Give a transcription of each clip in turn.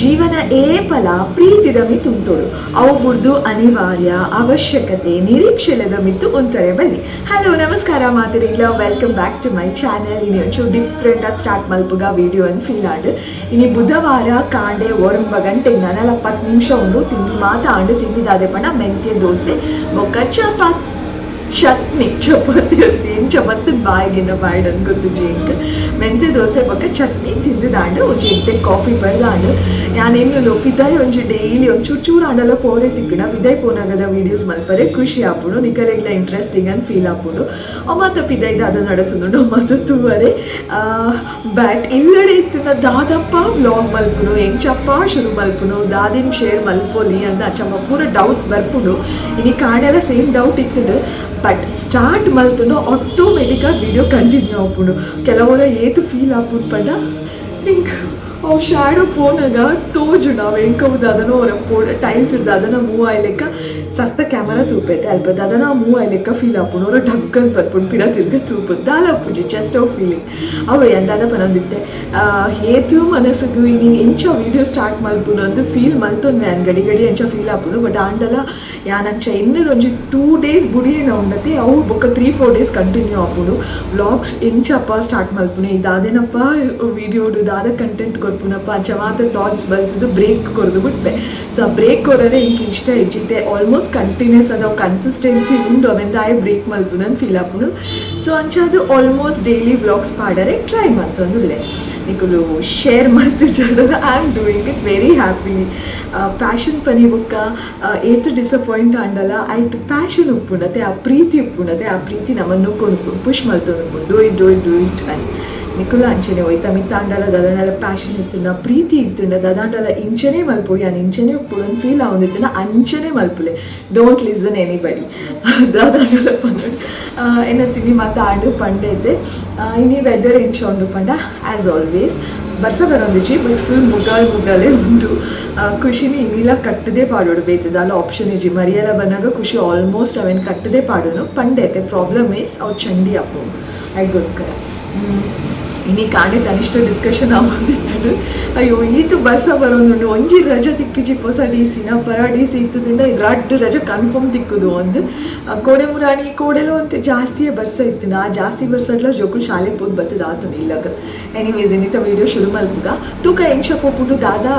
ಜೀವನ ಏಪಲ ಪ್ರೀತಿದ ಮಿತ್ತು ಉಂತೋಡು ಅವು ಬುರ್ದು ಅನಿವಾರ್ಯ ಅವಶ್ಯಕತೆ ನಿರೀಕ್ಷೆಲದ ಮಿತ್ತು ಒಂತಾರೆ ಬಲ್ಲಿ. ಹಲೋ ನಮಸ್ಕಾರ ಮಾತಿರಿಗ್ಲ, welcome back to my channel. ಇನಿ ಒಂಚೂರು ಡಿಫ್ರೆಂಟ್ ಆಗಿ ಸ್ಟಾರ್ಟ್ ಮಲ್ಪುಗ ವಿಡಿಯೋ ಅನ್ನು ಫೀಲ್ ಆಂಡು ಇನಿ ಬುಧವಾರ ಕಾಂಡೆ 9 ಗಂಟೆಗೆ 40 ನಿಮಿಷ ಉಂಡು ತಿಂಡಿ ಮಾತಾಂಡು ತಿಂಡಿದಾದೆ ಪಣ ಮೆಂತ್ಯ ದೋಸೆ ಬೊಕ್ಕ ಚಟ್ನಿ ಚಪಾತಿ ಅಂತ ಏನು ಚಪಾತಿ ಬಾಯಿಗಿನ್ನ ಬಾಯ್ಡ್ ಅಂತ ಗೊತ್ತು ಜೇಂಕ್ ಮೆಂತ್ಯ ದೋಸೆ ಬೊಕ್ಕ ಚಟ್ನಿ ತಿಂದಿದಾಂಡು ಒಂಚು ಇಂಟೆ ಕಾಫಿ ಬರ್ದಾಂಡು ನಾನೇನು ಪಿದಾಯಿ ಒಂಚು ಡೈಲಿ ಒಂಚೂರು ಚೂರು ಆಂಡಲ ಪೋರೆ ತಿಕ್ಕಣ ಪಿದಾಯಿ ಪೋನಾಗದ ವೀಡಿಯೋಸ್ ಮಲ್ಪರೆ ಖುಷಿ ಆಪುಂಡು ನಿಕಲೆಗ್ಲ ಇಂಟ್ರೆಸ್ಟಿಂಗ್ ಅಂತ ಫೀಲ್ ಆಪುಂಡು ಒಮ್ಮತ್ತ ಪಿದಾಯ್ದು ಅದು ನಡತುಂಡು ಒಮ್ಮತ್ತ ತೂವರೆ ಬಟ್ ಇಲ್ಲಡೆ ಇತ್ತು ದಾದಪ್ಪ ವ್ಲಾಗ್ ಮಲ್ಪುನು ಎಂಚಪ್ಪ ಶುರು ಮಲ್ಪುನು ದಾದಿನ ಶೇರ್ ಮಲ್ಪೋಲಿ ಅಂತ ಅಚ್ಚಮ್ಮ ಪೂರ ಡೌಟ್ಸ್ ಬರ್ಪುಂಡು ಇನಿ ಕಾಣೆಲ್ಲ ಸೇಮ್ ಡೌಟ್ ಇತ್ತು. ಬಟ್ ಸ್ಟಾರ್ಟ್ ಮಲ್ತನು ಆಟೋಮೆಟಿಕಾಗಿ ವಿಡಿಯೋ ಕಂಟಿನ್ಯೂ ಆಪುಂಡು. ಕೆಲವರ ಏತು ಫೀಲ್ ಆಪುಂಡು ಪಂಡ ಹಿಂಗೆ ಅವು ಶಾಡೋ ಪೋನಾಗ ತೋಜು ನಾವು ಹೆಂಕೌದು ಅದನ್ನು ಅವರ ಪೋಡ ಟೈಲ್ಸ್ ಇಡ್ದು ಅದನ್ನು ಮೂವ್ ಆಯ್ಲೆಕ್ಕ ಸರ್ತ ಕ್ಯಾಮರಾ ತೂಪೈತೆ ಅಲ್ಪದ ಅದನ್ನು ಮೂವ್ ಆಯ್ಲೆಕ್ಕ ಫೀಲ್ ಆಪುಂಡು ಅವರ ಢಕ್ಕಂತ ಬರ್ಪುಂಡು ಪಿರ ತಿರ್ಗ ತೂಪುದು ದಾಲ ಅಪ್ಪುಜಿ ಜಸ್ಟ್ ಅವ್ ಫೀಲಿಂಗ್ ಅವು ಎಂದಾದ ಪನಂದಿತ್ತೆ ಏತು ಮನಸ್ಸಿಗೂ ಇನಿ ಎಂಚ ವೀಡಿಯೋ ಸ್ಟಾರ್ಟ್ ಮಲ್ಪುನು ಅಂದು ಫೀಲ್ ಮಲ್ತೊಂದು ವ್ಯಾನ್ ಗಡಿ ಗಡಿ ಎಂಚ ಫೀಲ್ ಆಪುಂಡು. ಬಟ್ ಆಂಡಲ ಯಾನಂಚ ಇನ್ನದೊಂಜಿ 2 days ಬುಡಿಯೇನ ಉಂಡತೆ ಅವು ಬೊಕ್ಕ 3-4 days ಕಂಟಿನ್ಯೂ ಆಪುಂಡು. ವ್ಲಾಗ್ಸ್ ಎಂಚಪ್ಪ ಸ್ಟಾರ್ಟ್ ಮಲ್ಪುನು ಇದಾದೇನಪ್ಪ ವೀಡಿಯೋಡು ದಾದ ಕಂಟೆಂಟ್ ಕೊರ್ಪುನಪ್ಪ ಅಂಚ ಮಾತ ಥಾಟ್ಸ್ ಬರ್ತದ್ದು ಬ್ರೇಕ್ ಕೊರ್ದು ಬಿಟ್ಟೆ. ಸೊ ಆ ಬ್ರೇಕ್ ಕೊರರೆ ಇಂಕ ಇಷ್ಟ ಇಜ್ಜಿತ್ತೆ ಆಲ್ಮೋಸ್ಟ್ ಕಂಟಿನ್ಯೂಸ್ ಅದಾವ ಕನ್ಸಿಸ್ಟೆನ್ಸಿ ಉಂಡು ಅವೆಂದಾಯ ಬ್ರೇಕ್ ಮಲ್ಪುನು ಅಂತ ಫೀಲ್ ಆಪುನು. ಸೊ ಅಂಚ ಅದು ಆಲ್ಮೋಸ್ಟ್ ಡೈಲಿ ವ್ಲಾಗ್ಸ್ ಪಾಡರೆ ಟ್ರೈ ಮಲ್ತೊಂದುಲ್ಲೆ ನಿಕುಲು ಶೇರ್ ಮಲ್ತು ಜಡಲ I am doing it very happy. Passion ಪನಿ ಬೊಕ್ಕ ಏತು ಡಿಸಪಾಯಿಂಟ್ ಆಂಡಲ ಐಟ್ ಪ್ಯಾಷನ್ ಉಪ್ಪುಂಡತೆ ಆ ಪ್ರೀತಿ ಉಪ್ಪುಂಡತೆ ಆ ಪ್ರೀತಿ ನಮ್ಮನ್ನು ಕೊಂಡು ಪುಷ್ ಮಲ್ತೊಂದು ಡೂ ಇಟ್ అని ನಿಕುಲ ಅಂಚನೆ ಹೋಯ್ತಾ ಮಿತ್ತಾಂಡಲ ದದಾಂಡಲ ಪ್ಯಾಷನ್ ಇತ್ತುಂಡ ಪ್ರೀತಿ ಇತ್ತುಂಡ ದದಾಂಡಲ ಇಂಚನೆ ಮಲ್ಪೊಡಿ ನಾನು ಇಂಚನೆ ಉಪ್ಪುಡು ಫೀಲ್ ಆವೊಂದಿತ್ತುಂಡ ಅಂಚನೆ ಮಲ್ಪುಲೆ ಡೋಂಟ್ ಲಿಸನ್ ಎನಿಬಡಿ ದದಾಂಡಲ ಪಂಡ ಎನ್ನ ತಿಂಡಿ ಮಾತಾಂಡು ಪಂಡೈತೆ ಇನಿ ವೆದರ್ ಎಂಚೋಂಡು ಪಂಡ ಆ್ಯಸ್ ಆಲ್ವೇಸ್ ಬರ್ಸ ಬರೋಂದಿಚ್ಚಿ ಬಟ್ ಫುಲ್ ಮುಗಾಲೇ ಉಂಟು. ಖುಷಿನಿ ಇನ್ನಿಲ್ಲ ಕಟ್ಟದೇ ಪಾಡೋಡು ಬೇಯ್ತದೆ ಅಲ್ಲ ಆಪ್ಷನ್ ಇಜ್ಜಿ ಮರಿಯೆಲ್ಲ ಬಂದಾಗ ಖುಷಿ ಆಲ್ಮೋಸ್ಟ್ ಅವೇನು ಕಟ್ಟದೇ ಪಾಡೋನು ಪಂಡೈತೆ. ಪ್ರಾಬ್ಲಮ್ ಈಸ್ ಅವು ಚಂಡಿ ಅಪ್ಪು ಅದಕ್ಕೋಸ್ಕರ ಇನಿ ಕಾಂಡೆ ತನಿಷ್ಠ ಡಿಸ್ಕಷನ್ ಆಗೋದಿತ್ತು. ಅಯ್ಯೋ ಈತು ಬರ್ಸ ಬರೋದು ಒಂಜಿ ರಜೆ ತಿಕ್ಕಿಜಿ ಹೊಸ ಡಿ ಸಿನ ಪರ ಡಿ ಸಿ ಇತ್ತದಿಂದ ಇದು ರಡ್ಡು ರಜೆ ಕನ್ಫರ್ಮ್ ತಿಕ್ಕುದು ಒಂದು ಕೋಡೆ ಮುರಾಣಿ ಕೋಡೆಲೋ ಅಂತ ಜಾಸ್ತಿಯೇ ಬರ್ಸ ಇತ್ತು. ಆ ಜಾಸ್ತಿ ಬರ್ಸಡ್ಲ ಜೋಕುಲು ಶಾಲೆಗೆ ಹೋಗಿ ಬರ್ತದೆ ಆತು ಇಲ್ಲಗ. ಎನಿವೇಸ್ ಇನ್ನಿತ ವೀಡಿಯೋ ಶುರು ಮಲ್ಪುಗ ತೂಕ ಎಂಚ ಹೋಗ್ಬಿಟ್ಟು ದಾದಾ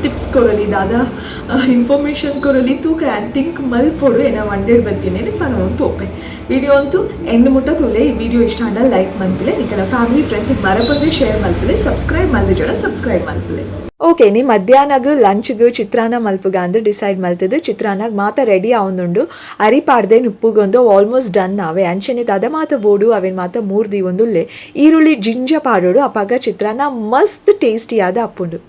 ಟಿಪ್ಸ್ ಕೊರಲಿ ದಾದಾ ಇನ್ಫಾರ್ಮೇಷನ್ ಕೊರಲಿ ತೂಕ ಥಿಂಕ್ ಮಲ್ಪೊಡು ಏನೋ 100 ಬರ್ತೀನಿ ನಾನು ತೋಪೆ ವಿಡಿಯೋ ಅಂತೂ ಎಂಡ್ ಮುಟ್ಟ ತುಲೆ. ಈ ವಿಡಿಯೋ ಇಷ್ಟ ಅಂಡ ಲೈಕ್ ಮಲ್ಪಲೆ ನಿಕಲ ಫ್ಯಾಮಿಲಿ ಫ್ರೆಂಡ್ಸಿಗೆ ಬರಬಂದು ಶೇರ್ ಮಲ್ಪಲೆ ಸಬ್ಸ್ಕ್ರೈಬ್ ಮಲ್ದ ಜೋಡ ಸಬ್ಸ್ಕ್ರೈಬ್ ಮಲ್ಪಲೆ. ಓಕೆ ನೀ ಮಧ್ಯಾಹ್ನಗ ಲಂಚ್ಗೆ ಚಿತ್ರಾನ್ನ ಮಲ್ಪುಗ ಅಂದು ಡಿಸೈಡ್ ಮಲ್ತದ್ದು. ಚಿತ್ರಾನ್ನಾಗ ಮಾತ ರೆಡಿ ಆವೊಂದುಂಡು ಅರಿಪಾಡ್ದೆ ಉಪ್ಪುಗೊಂದು ಆಲ್ಮೋಸ್ಟ್ ಡನ್ ನಾವೇ ಅಂಚನೆ ಅದ ಮಾತ ಬೋಡು ಅವೇನು ಮಾತ 3 ದಿವೊಂದುಲ್ಲೆ ಈರುಳ್ಳಿ ಜಿಂಜ ಪಾಡೋಡು ಅಪ್ಪಾಗ ಚಿತ್ರಾನ್ನ ಮಸ್ತ್ ಟೇಸ್ಟಿ ಆದ ಅಪ್ಪುಂಡು.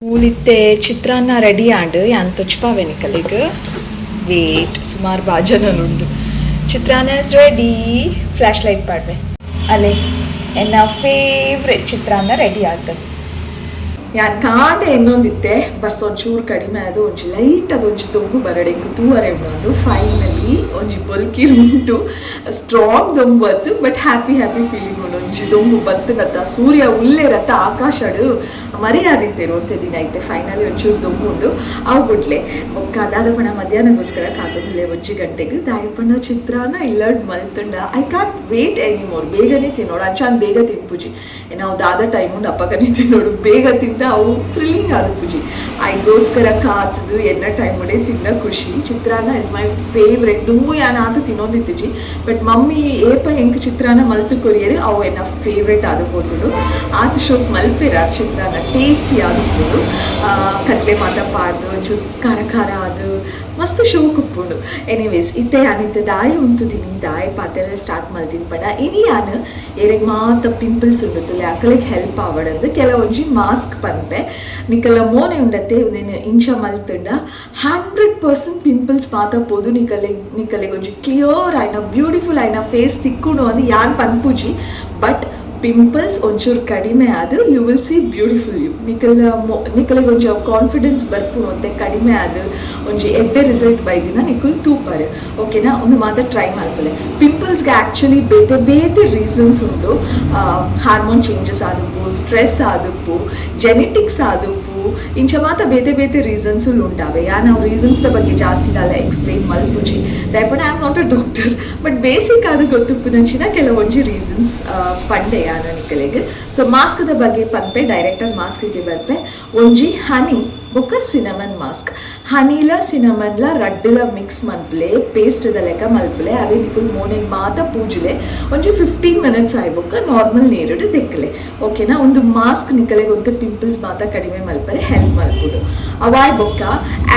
ಮೂಲಿತ್ತೆ ಚಿತ್ರಾನ್ನ ರೆಡಿ ಆಂಡು ಯಾನ್ ತೊಚ್ಪಾವೆ ನಿಕಲಿಗೆ ವೇಟ್ ಸುಮಾರು ಬಾಜನುಂಡು. ಚಿತ್ರಾನ್ನ ಇಸ್ ರೆಡಿ. ಫ್ಲ್ಯಾಶ್ ಲೈಟ್ ಪಾಡ್ವೆ ಅಲ್ಲೇ ಎನ್ನ ಫೇವ್ರೆಟ್ ಚಿತ್ರಾನ್ನ ರೆಡಿ ಆಗ್ತದೆ. ಯಾನ್ ಕಾಂಡೆ ಇನ್ನೊಂದಿತ್ತೆ ಬರ್ಸ್ ಒಂಚೂರು ಕಡಿಮೆ ಅದು ಒಂಚು ಲೈಟ್ ಅದೊಂಚು ದೊಂಬು ಬರಡೆಂಕು ತೂವರೆ ಉಂಡು ಫೈನಲಿ ಒಂಜಿ ಬಲ್ಕಿ ಉಂಟು ಸ್ಟ್ರಾಂಗ್ ದೊಂಬು ಅತ್ತು. ಬಟ್ ಹ್ಯಾಪಿ ಫೀಲಿಂಗ್ ಉಂಡು ಒಂಜಿ ದೊಂಬು ಬತ್ತು ಗತ್ತ ಸೂರ್ಯ ಉಲ್ಲೆ ರತ್ತ ಆಕಾಶಡು ಮರೆಯಾದಿತ್ತೇರು ಅಂತ ದಿನ ಐತೆ. ಫೈನಲಿ ಒಂಚೂರು ದೊಂಬು ಉಂಡು ಅವು ಬಿಡ್ಲೆ ಒಕ್ಕ ಅದಾದ ಪಣ ಮಧ್ಯಾಹ್ನಗೋಸ್ಕರ ಕಾತದಿಲ್ಲೆ 1 ಗಂಟೆಗೆ ದಾಯಪಣ್ಣ ಚಿತ್ರಾನ್ನ ಇಲ್ಲಡ್ ಮಲ್ತುಂಡ. ಐ ಕಾಂಟ್ ವೇಟ್ ಎನಿಮೋರ್ ಬೇಗನೆ ತಿನ್ನೋಡು ಅಂಚಾನ್ ಬೇಗ ತಿನ್ಪುಜಿ ನಾವು ದಾದ ಟೈಮ್ ಉಂಡು ಅಪ್ಪಗನೆ ತಿನ್ನೋಡು ಬೇಗ ತಿಂದ ಅವು ಥ್ರಿಲ್ಲಿಂಗ್ ಆದ ಪೂಜಿ ಐಗೋಸ್ಕರ ಕಾತದು ಎನ್ನ ಟೈಮ್ ಉಡೆ ತಿನ್ನ ಖುಷಿ. ಚಿತ್ರಾನ್ನ ಇಸ್ ಮೈ ಫೇವ್ರೆಟ್ ದುಂಬು ಯಾನ ಆತ ತಿನ್ನೋದಿತ್ತುಜಿ ಬಟ್ ಮಮ್ಮಿ ಏಪ ಹೆಂಗೆ ಚಿತ್ರಾನ್ನ ಮಲ್ತು ಕೊರಿಯರೆ ಅವು ಎನ್ನ ಫೇವ್ರೆಟ್ ಆದ ಹೋತುಡು ಆತ ಶೋಕ್ ಮಲ್ಪೆರ ಚಿತ್ರಾನ್ನ ಟೇಸ್ಟಿ ಆದದ್ದು ಕಟ್ಲೆ ಮಾತ ಪಾಡ್ದು ಒಂಚೂರು ಖಾರ ಅದು ಮಸ್ತ್ ಶೋಕ್ ಉಪ್ಪುಂಡು. ಎನಿವೇಸ್ ಇತ್ತೆ ಯಾನಿತ್ತೆ ದಾಯ ಉಂತುದಿನಿ ದಾಯ ಪಾತ್ರೆ ಸ್ಟಾರ್ಟ್ ಮಲ್ದಿನ ಪಡ ಇನಿ ಯಾನು ಏರೆಗೆ ಮಾತ ಪಿಂಪಲ್ಸ್ ಉಂಡತ್ತುಲೆ ಅಕ್ಕಲಿಗೆ ಹೆಲ್ಪ್ ಆವಡಂದು ಕೆಲವೊಂಜಿ ಮಾಸ್ಕ್ ಪನ್ಪೆ ನಿಕಲ ಮೋನೆ ಉಂಡತ್ತೆ ನೀನು ಇಂಚ ಮಲ್ತುಂಡ 100% ಪಿಂಪಲ್ಸ್ ಮಾತ ಪೋದು ನಿಕಲೆಗೆ ಒಂಜಿ ಕ್ಲಿಯರ್ ಆಯ್ನ ಬ್ಯೂಟಿಫುಲ್ ಆಯ್ನ ಫೇಸ್ ತಿಕ್ಕುಂಡು ಅಂದು ಯಾನ್ ಪನ್ಪುಜಿ. ಬಟ್ ಪಿಂಪಲ್ಸ್ ಒಂಚೂರು ಕಡಿಮೆ ಆದ you will see beautiful you ನಿಕಲಿಗೆ ಒಂಚ ಕಾನ್ಫಿಡೆನ್ಸ್ ಬರ್ಪು ಅಂತೆ ಕಡಿಮೆ ಆದ ಒಂಜಿ ಎಡ್ಡೆ ರಿಸಲ್ಟ್ ಬೈದಿನ ನಿಕುಲ್ ತೂಪಾರೆ ಓಕೆನಾ. ಒಂದು ಮಾತ್ರ ಟ್ರೈ ಮಲ್ಪಲೆ ಪಿಂಪಲ್ಸ್ಗೆ ಆ್ಯಕ್ಚುಲಿ ಬೇತೆ ರೀಸನ್ಸ್ ಉಂಟು. ಹಾರ್ಮೋನ್ ಚೇಂಜಸ್ ಆದವು ಸ್ಟ್ರೆಸ್ ಆದುಪ್ಪು ಜೆನೆಟಿಕ್ಸ್ ಆದುಪ್ಪು ಇಂಚ ಮಾತ ಬೇತೆ ಬೇತೆ ರೀಸನ್ಸ್ ಉಂಟಾವೆ ನಾವು ರೀಸನ್ಸ್ ಬಗ್ಗೆ ಜಾಸ್ತಿ ದಾಲ ಎಕ್ಸ್ಪ್ಲೇನ್ ಮಲ್ಪುಜಿ ದಯಪಡ I am not a doctor but basic ಅದು ಗೊತ್ತುಪ್ಪುನಂಚಿನ ಕೆಲವೊಂಜಿ ರೀಸನ್ಸ್ ಪಂಡೆ ನಿಕಲೆಗೆ ಸೊ ಮಾಸ್ಕ್ದ ಬಗ್ಗೆ ಪನ್ಪೆ ಡೈರೆಕ್ಟರ್ ಮಾಸ್ಕ್ಗೆ ಬರ್ಪೆ ಒಂಜಿ ಹನಿ ಬೊಕ್ಕ ಸಿನಮನ್ ಮಾಸ್ಕ್ ಹನಿಲ ಸಿನಮನ್ಲ ರಡ್ಡುಲ ಮಿಕ್ಸ್ ಮಲ್ಪಲೆ ಪೇಸ್ಟ್ದ ಲೆಕ್ಕ ಮಲ್ಪಲೆ ಅವೇ ನಿಕುಲ್ ಮೋನೆಗೆ ಮಾತ ಪೂಜಲೆ ಒಂಜಿ 15 ಮಿನಿಟ್ಸ್ ಆಯ್ಬೊಕ್ಕ ನಾರ್ಮಲ್ ನೀರುಡು ತೆಕ್ಕಲೆ ಓಕೆನಾ ಒಂದು ಮಾಸ್ಕ್ ನಿಕಲೆ ಗೊತ್ತು ಪಿಂಪಲ್ಸ್ ಮಾತ ಕಡಿಮೆ ಮಲ್ಪರೆ ಹೆಲ್ಪ್ ಮಲ್ಪುಡು ಅವಾಯ್ ಬೊಕ್ಕ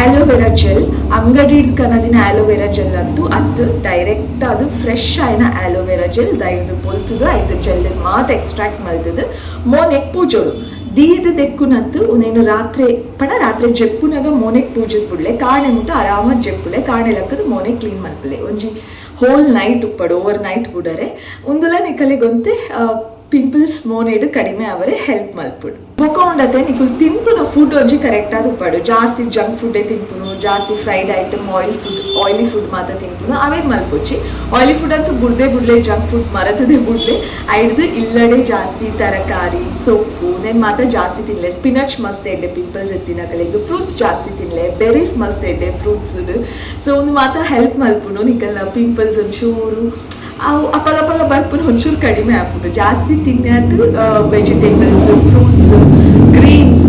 ಆಲೋವೆರಾ ಜೆಲ್ ಅಂಗಡಿಡ್ ಕನದಿನ ಆಲೋವೆರಾ ಜೆಲ್ ಅಂತೂ ಅದು ಡೈರೆಕ್ಟ್ ಅದು ಫ್ರೆಶ್ ಆಯ್ನ ಆಲೋವೆರಾ ಜೆಲ್ ದೈದು ಪೊಲ್ತುದು ಐದು ಜೆಲ್ ಮಾತ ಎಕ್ಸ್ಟ್ರಾಕ್ಟ್ ಮಲ್ತದು ಮೋನೆಗೆ ಪೂಜೋಡು ದೀದ ದೆಕ್ಕುನಂತು ಉನೇನು ರಾತ್ರಿ ಜೆಪ್ಪುನಾಗ ಮೋನೆಗೆ ಪೂಜೆಗೆ ಬಿಡ್ಲೆ ಕಾಣೆ ಮುಟ್ಟು ಆರಾಮಾಗಿ ಜೆಪ್ಪುಲೆ ಕಾಣೆ ಲಕ್ಕದು ಮೋನೆ ಕ್ಲೀನ್ ಮಲ್ಪಲೆ ಒಂಜಿ ಹೋಲ್ ನೈಟ್ ಉಪ್ಪಡು ಓವರ್ ನೈಟ್ ಬಿಡರೆ ಒಂದುಲ ನಿಕಲಿಗೊಂತೆ ಪಿಂಪಲ್ಸ್ ಮೋನೇಡು ಕಡಿಮೆ ಅವರೇ ಹೆಲ್ಪ್ ಮಲ್ಪುಡು ಬೊಕ್ಕ ಉಂಡತೆ ನಿಕುಲ್ ತಿನ್ಪುನ ಫುಡ್ ಒಂಜಿ ಕರೆಕ್ಟ್ ಆದ್ ಉಪ್ಪಡು ಜಾಸ್ತಿ ಜಂಕ್ ಫುಡ್ಡೇ ತಿನ್ಪುನು ಜಾಸ್ತಿ ಫ್ರೈಡ್ ಐಟಮ್ ಆಯಿಲಿ ಫುಡ್ ಮಾತ ತಿನ್ಪುನು ಅವೇ ಮಲ್ಪುಚ್ಚಿ ಆಯಿಲಿ ಫುಡ್ ಅಂತೂ ಬಿಡ್ಲೆ ಜಂಕ್ ಫುಡ್ ಮರತದೆ ಬಿಡ್ಲೆ ಐಡ್ದು ಇಲ್ಲಡೆ ಜಾಸ್ತಿ ತರಕಾರಿ ಸೊಪ್ಪು ನೆನ್ ಮಾತ ಜಾಸ್ತಿ ತಿನ್ಲೆ ಸ್ಪಿನಚ್ ಮಸ್ತ್ ಎಡ್ಡೆ ಪಿಂಪಲ್ಸ್ ಎತ್ತಿನ ಕಲೆಗೆ ಫ್ರೂಟ್ಸ್ ಜಾಸ್ತಿ ತಿನ್ಲೆ ಬೆರೀಸ್ ಮಸ್ತ್ ಎಡ್ಡೆ ಫ್ರೂಟ್ಸ್ ಸೊ ಒಂದು ಮಾತ ಹೆಲ್ಪ್ ಮಲ್ಪುನು ನಿಕಲ್ ಪಿಂಪಲ್ಸ್ ಒಂಚೂರು ಅವು ಅಪಲ ಬರ್ಪುನ ಒಂಚೂರು ಕಡಿಮೆ ಆಗ್ಬಿಟ್ಟು ಜಾಸ್ತಿ ತಿನ್ನೋದು ವೆಜಿಟೇಬಲ್ಸ್ ಫ್ರೂಟ್ಸ್ ಗ್ರೀನ್ಸ್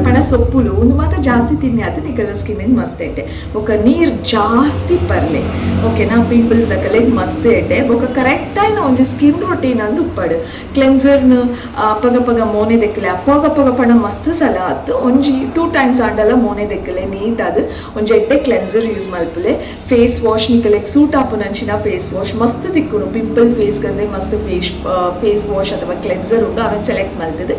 ಪಣ ಸೊಪ್ಪುಲು ಒಂದು ಮಾತ್ರ ಜಾಸ್ತಿ ತಿನ್ನೋದು ನಿಕಲ ಸ್ಕಿನ್ ಮಸ್ತ್ ಎಡ್ಡೆ ఒక ನೀರು ಜಾಸ್ತಿ ಪರ್ಲೆ ಓಕೆನಾ ಪಿಂಪಲ್ಸ್ ಅಕಲೆಗ್ ಮಸ್ತ್ ಎಡ್ಡೆ ఒక ಕರೆಕ್ಟ್ ಆಯ್ನ ಒಂದು ಸ್ಕಿನ್ ರೊಟೀನ್ ಅಂದು ಉಪ್ಪಡು ಕ್ಲೆನ್ಸರ್ನ ಪಗ ಮೋನೆ ದೆಕ್ಕಲೆ ಅಪ್ಪಗ ಪಣ ಮಸ್ತ್ ಸಲ ಆತು ಒಂಜಿ 2 ಟೈಮ್ಸ್ ಆಂಡಲ ಮೋನೆ ದೆಕ್ಕಲೆ ನೀಟ್ ಅದು ಒಂಜಿ ಎಡ್ಡೆ ಕ್ಲೆನ್ಸರ್ ಯೂಸ್ ಮಲ್ಪಲೆ ಫೇಸ್ ವಾಶ್ ನಿಕಲೆಗ್ ಸೂಟ್ ಆಪುನಂಚಿನ ಫೇಸ್ ವಾಶ್ ಮಸ್ತ್ ತಿಕ್ಕುನು ಪಿಂಪಲ್ ಫೇಸ್ ಗಂದ್ರೆ ಮಸ್ತ್ ಫೇಸ್ ವಾಶ್ ಅಥವಾ ಕ್ಲೆನ್ಸರ್ ಉಂಟು ಅವನ್ ಸೆಲೆಕ್ಟ್ ಮಲ್ತದೆ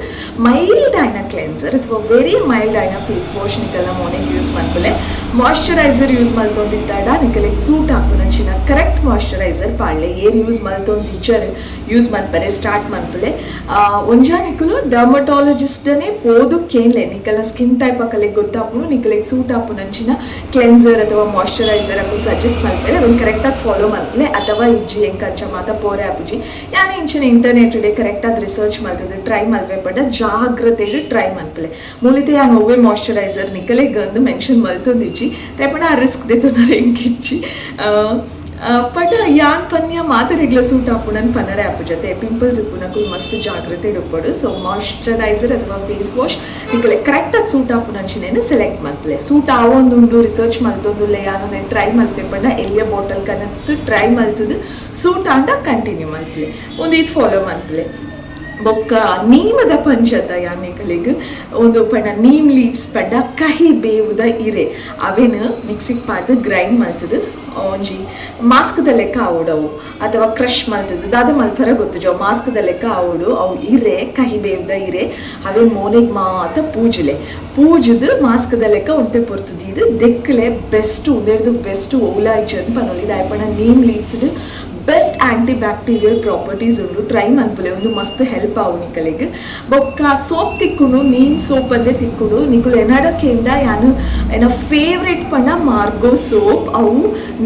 ಮೈಲ್ಡ್ ಆಯ್ನ ಕ್ಲೆನ್ಸರ್ ಅಥವಾ ವೆರಿ ಮೈಲ್ಡ್ ಆಯ್ನ ಫೇಸ್ ವಾಶ್ ನಿಕಲ್ನ ಮೋನೆಗೆ ಯೂಸ್ ಮಲ್ಪಲೆ ಮಾಯ್ಶ್ಚರೈಸರ್ ಯೂಸ್ ಮಲ್ತೊಂದಿದ್ದಾಡ ನಿಕಲೆಗ್ ಸೂಟ್ ಆಪುನಂಚಿನ ಕರೆಕ್ಟ್ ಮಾಯ್ಶ್ಚರೈಸರ್ ಪಾಡ್ಲೆ ಏನ್ ಯೂಸ್ ಮಲ್ತೊಂದಿಜ್ಜರ್ ಯೂಸ್ ಮಲ್ಪರೆ ಸ್ಟಾರ್ಟ್ ಮಲ್ಪಲೆ ಒಂಜಾ ನಿಕಲು ಡರ್ಮಟಾಲಜಿಸ್ಟನೇ ಪೋದು ಕೇನ್ಲೆ ನಿಕಲ್ನ ಸ್ಕಿನ್ ಟೈಪ್ ಅಕಲೆಗ್ ಗೊತ್ತಾಪುನು ನಿಕಲೆಗ್ ಸೂಟ್ ಆಪುನಂಚಿನ ಕ್ಲೆನ್ಸರ್ ಅಥವಾ ಮಾಯ್ಶ್ಚರೈಸರ್ ಅಕು ಸಜೆಸ್ಟ್ ಮಲ್ಪಲೆ ಅವನ್ ಕರೆಕ್ಟ್ ಆಗಿ ಫಾಲೋ ಮಲ್ಪಲೆ ಅಥವಾ ಇಜ್ಜಿ ಎಂಕಂಚ ಮಾತ ಪೋರೆ ಆಪುಜಿ ಯಾನೆ ಇಂಚಿನ ಇಂಟರ್ನೆಟ್ ಡೇ ಕರೆಕ್ಟ್ ಆದ ರಿಸರ್ಚ್ ಮಲ್ತದೆ ಟ್ರೈ ಮಲ್ವೆ ಪಡ ಜಾಗ್ರತೆಗೆ ಟ್ರೈ ಮಲ್ಪಲೆ ಮೂಲತೆ ಯಾನ್ ಒವ್ವೆ ಮಾಯ್ಶ್ಚರೈಸರ್ ನಿಕಲೆ ಗಂದು ಮೆನ್ಷನ್ ಮಲ್ತೊಂದಿಜ್ಜಿ ತೈಪಣ ಆ ರಿಸ್ಕ್ ದೇತೊಂದರ ಎಂಕಿಜ್ಜಿ ಪಡ ಯಾನ್ ಪನ್ಯ ಮಾತ ರೆಗ್ಲ ಸೂಟ್ ಆಪುಣನ್ ಪನರೆ ಆಪು ಜೊತೆ ಪಿಂಪಲ್ಸ್ ಉಪ್ಪುನಕು ಮಸ್ತ್ ಜಾಗ್ರತೆ ಇಡುಪ್ಪಡು ಸೊ ಮಾಯ್ಶ್ಚರೈಸರ್ ಅಥವಾ ಫೇಸ್ ವಾಶ್ ನಿಕಲೆ ಕರೆಕ್ಟ್ ಆಗಿ ಸೂಟ್ ಆಪುನಂಚಿನೇನು ಸೆಲೆಕ್ಟ್ ಮಲ್ಪಲೆ ಸೂಟ್ ಆವೊಂದುಂಡು ರಿಸರ್ಚ್ ಮಲ್ತೊಂದುಲ್ಲೆ ಯಾನು ಟ್ರೈ ಮಲ್ಪೆ ಪಡ ಎಲ್ಲಿಯ ಬಾಟಲ್ ಕನತ್ತು ಟ್ರೈ ಮಲ್ತದು ಸೂಟ್ ಆಂಡ ಕಂಟಿನ್ಯೂ ಮಲ್ಪಲೆ ಒಂದು ಇದು ಫಾಲೋ ಮಲ್ಪಲೆ ಬೊಕ್ಕ ನೀಮದ ಪಂಚತ ಯಾನೆಕಲೆಗ್ ಒಂದು ಪಂಡ ನೀಮ್ ಲೀವ್ಸ್ ಪಂಡ ಕಹಿ ಬೇವುದ ಇರೆ ಅವೇನು ಮಿಕ್ಸಿಗೆ ಪಾಡ್ದು ಗ್ರೈಂಡ್ ಮಲ್ತದು ಒಂಜಿ ಮಾಸ್ಕ್ದ ಲೆಕ್ಕ ಆವೋಡವು ಅಥವಾ ಕ್ರಶ್ ಮಲ್ತದ್ದು ದಾದ ಮಲ್ಫರ ಗೊತ್ತು ಮಾಸ್ಕ್ದ ಲೆಕ್ಕ ಆವೋಡು ಅವು ಇರೆ ಕಹಿ ಬೇವ್ದ ಇರೆ ಅವೇ ಮೋನೆಗ್ ಮಾತ ಪೂಜದು ಮಾಸ್ಕ್ದ ಲೆಕ್ಕ ಒಂತೆ ಪೊರ್ತುದು ಇದು ದೆಕ್ಕಲೆ ಬೆಸ್ಟ್ ಉಂದೆಡ್ದು ಬೆಸ್ಟ್ ಓಲಾ ಇಜ್ಜನ್ ಪನೊಲಿ ದಾಯಪಣ ನೀಮ್ ಲೀವ್ಸ್ಡ್ ಬೆಸ್ಟ್ ಆಂಟಿ ಬ್ಯಾಕ್ಟೀರಿಯಲ್ ಪ್ರಾಪರ್ಟೀಸ್ ಉಂಡು ಟ್ರೈ ಮನ್ಪುಲೆ ಒಂದು ಮಸ್ತ್ ಹೆಲ್ಪ್ ಆವು ನಿಕಲೆಗ್ ಬೊಕ್ಕ ಸೋಪ್ ತಿಕ್ಕುನು ನೀಮ್ ಸೋಪ್ ಅಂದೆ ತಿಕ್ಕುಡು ನಿಕುಲು ಎನಡಕ್ಕೆಂಡ ಯಾನು ಎನ ಫೇವ್ರೆಟ್ ಪಂಡ ಮಾರ್ಗೋ ಸೋಪ್ ಅವು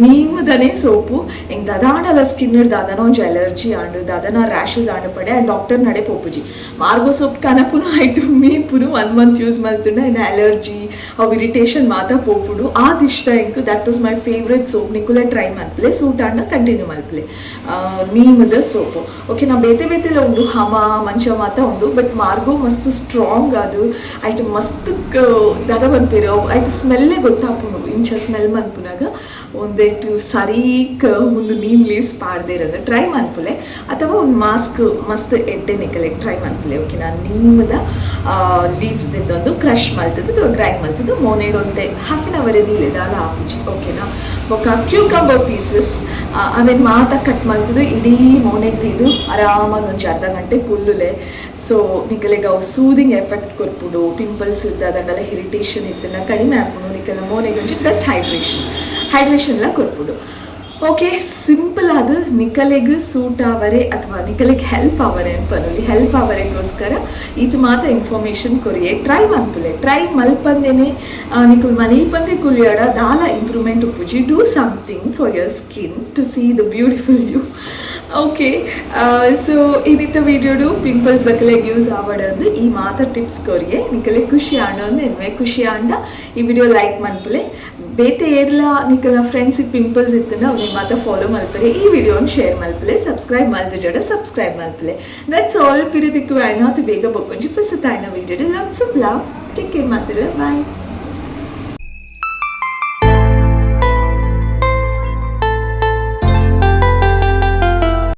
ನೀಮದನೆ ಸೋಪು ಎಂಗ್ ದದಾಂಡಲ ಸ್ಕಿನ್ ದಾದನ ಒಂಜಿ ಅಲರ್ಜಿ ಆಂಡು ದಾದನ ರ್ಯಾಷಸ್ ಆಂಡು ಪಡೆ ಆ ಡಾಕ್ಟರ್ ನಡೆ ಪೋಪುಜಿ ಮಾರ್ಗೋ ಸೋಪ್ ಕನಪುನು ಐಟು ಮೀಪುನು 1 ಮಂತ್ ಯೂಸ್ ಮಲ್ತುಂಡ ಎನ ಅಲರ್ಜಿ ಅವು ಇರಿಟೇಷನ್ ಮಾತ ಪೋಪುಡು ಆದಿಷ್ಟ ಎಂಕು that is my favourite soap ನಿಕುಲ ಟ್ರೈ ಮಲ್ಪಲೆ ಸೂಟ್ ಆಂಡ ಕಂಟಿನ್ಯೂ ಮಲ್ಪಲೆ ನೀಮದ ಸೋಪು ಓಕೆ ನಾ ಬೇತೆಲ್ಲ ಉಂಡು ಹಮ ಮಂಚ ಮಾತ ಉಂಡು ಬಟ್ ಮಾರ್ಗೋ ಮಸ್ತ್ ಸ್ಟ್ರಾಂಗ್ ಅದು ಐಟು ಮಸ್ತ್ ದಾದ ಬಂದ್ಪೇರು ಆಯ್ತು ಸ್ಮೆಲ್ಲೇ ಗೊತ್ತಾಪುನು ಇಂಚ ಸ್ಮೆಲ್ ಮನ್ಪುನಾಗ ಒಂದೇಟು ಸರೀಕ್ ಒಂದು ನೀಮ್ ಲೀವ್ಸ್ ಪಾಡ್ದೇ ಇರೋದು ಟ್ರೈ ಮನ್ಪುಲೆ ಅಥವಾ ಒಂದು ಮಾಸ್ಕ್ ಮಸ್ತ್ ಎಡ್ಡೆ ನಿಕಲೆಗೆ ಟ್ರೈ ಮನ್ಪುಲೆ ಓಕೆ ನಾನು ನೀಮದ ಲೀವ್ಸ್ ಒಂದು ಕ್ರಶ್ ಮಲ್ತದ್ದು ಅಥವಾ ಗ್ರೈಂಡ್ ಮಲ್ತದ್ದು ಮೋನೇಡ್ ಒಂದೆ ಹಾಫ್ ಆನ್ ಅವರ್ ಇದಿಲ್ಲ ದಾಲ ಆಪುಜಿ ಓಕೆನಾ ಬೊಕ್ಕ ಕ್ಯೂಕಂಬರ್ ಪೀಸಸ್ ಆಮೇಲೆ ಮಾತ ಕಟ್ ಮಲ್ತದ್ದು ಇಡೀ ಮೋನೆಗೆ ಇದು ಆರಾಮಾಗಿ ಒಂದು ಅರ್ಧ ಗಂಟೆ ಕುಲ್ಲುಲೆ ಸೊ ನಿಕಲೆಗೆ ಅವು ಸೂದಿಂಗ್ ಎಫೆಕ್ಟ್ ಕೊರ್ಪುಡು ಪಿಂಪಲ್ಸ್ ಇದ್ದದಂಡೆಲ್ಲ ಇರಿಟೇಷನ್ ಇದ್ದನ್ನ ಕಡಿಮೆ ಹಾಕೊಂಡು ನಿಕಲ ಮೋನೆಗೆ ಒಂಚೂರು ಬೆಸ್ಟ್ ಹೈಡ್ರೇಷನ್ ಎಲ್ಲ ಕೊರ್ಪುಡು ಓಕೆ ಸಿಂಪಲ್ ಅದು ನಿಕಲೆಗ್ ಸೂಟ್ ಆವರೆ ಅಥವಾ ನಿಕಲೆಗ್ ಹೆಲ್ಪ್ ಆವರೆ ಅನ್ಪನೊಲಿ ಹೆಲ್ಪ್ ಆವರೆಗೋಸ್ಕರ ಇದು ಮಾತ್ರ ಇನ್ಫಾರ್ಮೇಷನ್ ಕೊರಿಯೆ ಟ್ರೈ ಮಲ್ಪುಲೆ ಟ್ರೈ ಮಲ್ಪಂದೇನೆ ನಿಕುಲ್ ಮನೇಲಿ ಪಂದೆ ಕುಲಿಯಾಡ ದಾಲ ಇಂಪ್ರೂವ್ಮೆಂಟ್ ಉಪ್ಪುಜಿ do something for your skin to see the beautiful you okay so ಇನ್ನಿತ್ತ ವಿಡಿಯೋಡು ಪಿಂಪಲ್ಸ್ ದಕ್ಕಲೆ ಯೂಸ್ ಆವಡದು ಈ ಮಾತ ಟಿಪ್ಸ್ ಕೊರಿಯೆ ನಿಕಲೆ ಖುಷಿ ಆಂಡ ಎನ್ವೆ ಖುಷಿ ಆಂಡ ಈ ವಿಡಿಯೋ ಲೈಕ್ ಮನ್ಪಲೆ ಬೇತೆ ಏರ್ಲ ನಿಕಲ ಫ್ರೆಂಡ್ಸ್ ಪಿಂಪಲ್ಸ್ ಇತ್ತಂಡ ಅವ್ನಿಗೆ ಮಾತ ಫಾಲೋ ಮಲ್ಪರೆ ಈ ವಿಡಿಯೋನ ಶೇರ್ ಮಲ್ಪಲೆ ಸಬ್ಸ್ಕ್ರೈಬ್ ಮಲ್ದ ಜೋಡ ಸಬ್ಸ್ಕ್ರೈಬ್ ಮಲ್ಪಲೆ ದಟ್ಸ್ ಆಲ್ ಪಿರಿದಿಕ್ಕು ಐನಾತು ಬೇಗ ಬೊಕ್ಕೊಂಜಿ ಪಸತಾಯ್ನ ವಿಡಿಯೋಡು lots of love take care ಮಾತಿಲ್ಲ ಬಾಯ್